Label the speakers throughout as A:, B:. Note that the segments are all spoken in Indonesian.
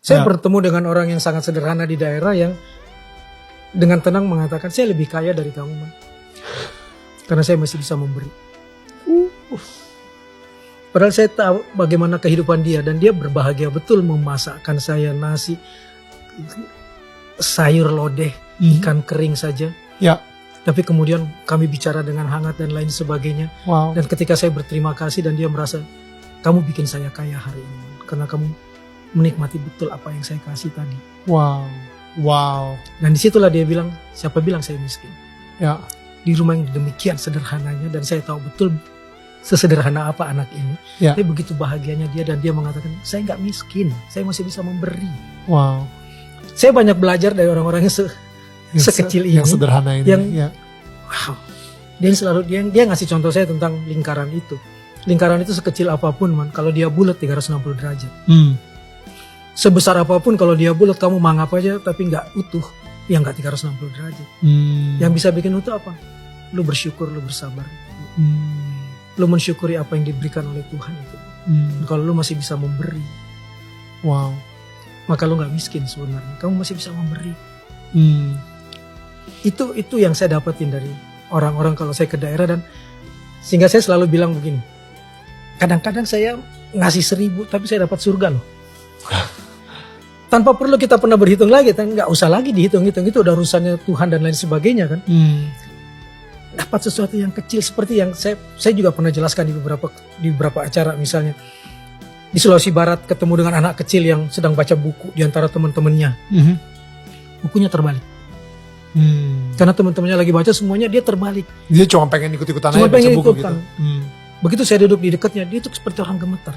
A: Saya bertemu dengan orang yang sangat sederhana di daerah yang dengan tenang mengatakan, saya lebih kaya dari kamu, man. Karena saya masih bisa memberi. Padahal saya tahu bagaimana kehidupan dia, dan dia berbahagia betul memasakkan saya nasi, sayur lodeh, ikan kering saja.
B: Ya.
A: Tapi kemudian kami bicara dengan hangat dan lain sebagainya.
B: Wow.
A: Dan ketika saya berterima kasih dan dia merasa, kamu bikin saya kaya hari ini, man. Karena kamu menikmati betul apa yang saya kasih tadi.
B: Wow. Wow.
A: Dan disitulah dia bilang, siapa bilang saya miskin?
B: Ya.
A: Di rumah yang demikian sederhananya, dan saya tahu betul sesederhana apa anak ini.
B: Ya.
A: Tapi begitu bahagianya dia, dan dia mengatakan, saya nggak miskin, saya masih bisa memberi.
B: Wow.
A: Saya banyak belajar dari orang-orang yang sekecil ini.
B: Yang sederhana ini.
A: Yang,
B: ya.
A: wow. Dia ngasih contoh saya tentang lingkaran itu. Lingkaran itu sekecil apapun, man, kalau dia bulat 360 derajat. Sebesar apapun kalau dia bulat, kamu mangap aja tapi nggak utuh, ya nggak 360 derajat. Yang bisa bikin utuh apa? Lu bersyukur, lu bersabar. Lu mensyukuri apa yang diberikan oleh Tuhan itu. Kalau lu masih bisa memberi,
B: wow,
A: maka lu nggak miskin sebenarnya. Kamu masih bisa memberi. Itu yang saya dapetin dari orang-orang kalau saya ke daerah, dan sehingga saya selalu bilang begini. Kadang-kadang saya ngasih 1.000 tapi saya dapat surga loh. Tanpa perlu kita pernah berhitung lagi, nggak usah lagi dihitung-hitung, itu udah urusannya Tuhan dan lain sebagainya kan. Dapat sesuatu yang kecil seperti yang saya juga pernah jelaskan di beberapa acara, misalnya di Sulawesi Barat ketemu dengan anak kecil yang sedang baca buku di antara teman-temannya, bukunya terbalik. Karena teman-temannya lagi baca semuanya, dia terbalik.
B: Dia cuma pengen ikut-ikutan
A: aja baca buku gitu. Begitu saya duduk di dekatnya, dia tuh seperti orang gemetar.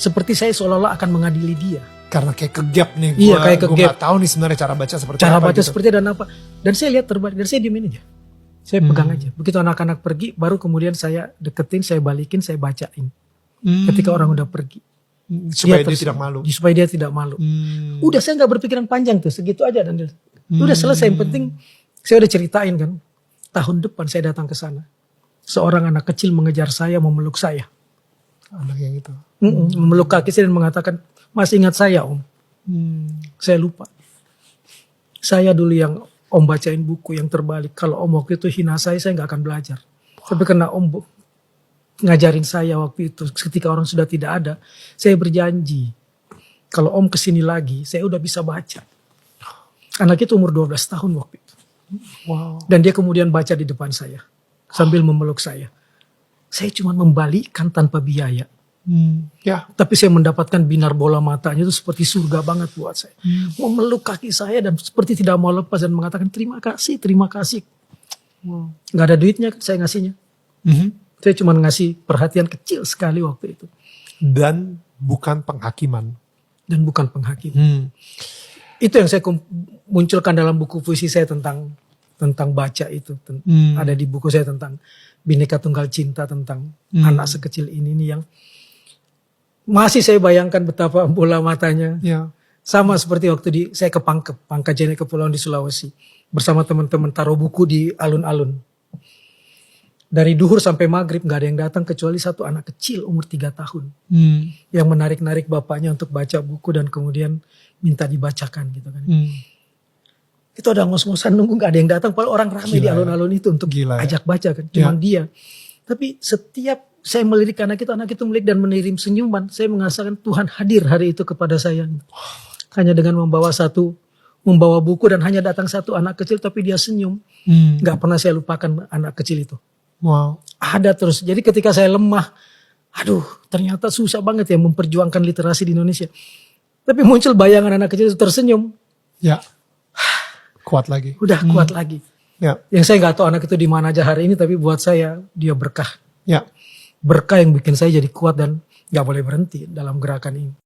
A: Seperti saya seolah-olah akan mengadili dia.
B: Karena kayak kegap nih.
A: Iya, kayak kegap.
B: Gue gak tahu nih sebenarnya cara baca seperti apa.
A: Cara baca
B: gitu.
A: seperti dan apa. Dan saya lihat terbalik, dan saya diemin aja. Saya pegang aja. Begitu anak-anak pergi, baru kemudian saya deketin, saya balikin, saya bacain. Ketika orang udah pergi.
B: Supaya dia tidak malu.
A: Supaya dia tidak malu. Udah, saya gak berpikiran panjang tuh, segitu aja. Dan udah selesai, yang penting saya udah ceritain kan. Tahun depan saya datang ke sana. Seorang anak kecil mengejar saya, memeluk saya.
B: Anak yang itu.
A: Memeluk kaki saya dan mengatakan, masih ingat saya, Om? Saya lupa. Saya dulu yang Om bacain buku yang terbalik. Kalau Om waktu itu hina saya gak akan belajar. Tapi karena Om ngajarin saya waktu itu, ketika orang sudah tidak ada, saya berjanji, kalau Om kesini lagi, saya udah bisa baca. Anak itu umur 12 tahun waktu itu.
B: Wow.
A: Dan dia kemudian baca di depan saya, sambil memeluk saya. Saya cuma membalikkan tanpa biaya.
B: Ya.
A: Tapi saya mendapatkan binar bola matanya itu seperti surga banget buat saya. Memeluk kaki saya dan seperti tidak mau lepas dan mengatakan terima kasih, terima kasih. Gak ada duitnya saya ngasihnya. Saya cuma ngasih perhatian kecil sekali waktu itu.
B: Dan bukan penghakiman.
A: Dan bukan penghakiman. Itu yang saya munculkan dalam buku puisi saya tentang baca itu. Ada di buku saya tentang Bhinneka Tunggal Cinta, tentang anak sekecil ini nih yang masih saya bayangkan betapa bola matanya.
B: Ya.
A: Sama seperti waktu saya ke Pangkajene, kepulauan di Sulawesi. Bersama teman-teman taruh buku di alun-alun. Dari duhur sampai maghrib gak ada yang datang kecuali satu anak kecil umur 3 tahun. Yang menarik-narik bapaknya untuk baca buku dan kemudian minta dibacakan gitu kan. Itu ada ngos-ngosan nunggu gak ada yang datang. Padahal orang ramai di alun-alun itu untuk ajak baca kan. Cuman dia. Tapi setiap saya melirik anak itu melirik dan mengirim senyuman. Saya merasakan Tuhan hadir hari itu kepada saya. Hanya dengan membawa buku dan hanya datang satu anak kecil tapi dia senyum. Gak pernah saya lupakan anak kecil itu.
B: Wow.
A: Ada terus. Jadi ketika saya lemah, aduh ternyata susah banget ya memperjuangkan literasi di Indonesia. Tapi muncul bayangan anak kecil itu tersenyum.
B: Ya. Kuat lagi.
A: Udah kuat lagi.
B: Ya.
A: Yang saya gak tahu anak itu di mana aja hari ini, tapi buat saya dia berkah.
B: Ya.
A: Berkah yang bikin saya jadi kuat dan gak boleh berhenti dalam gerakan ini.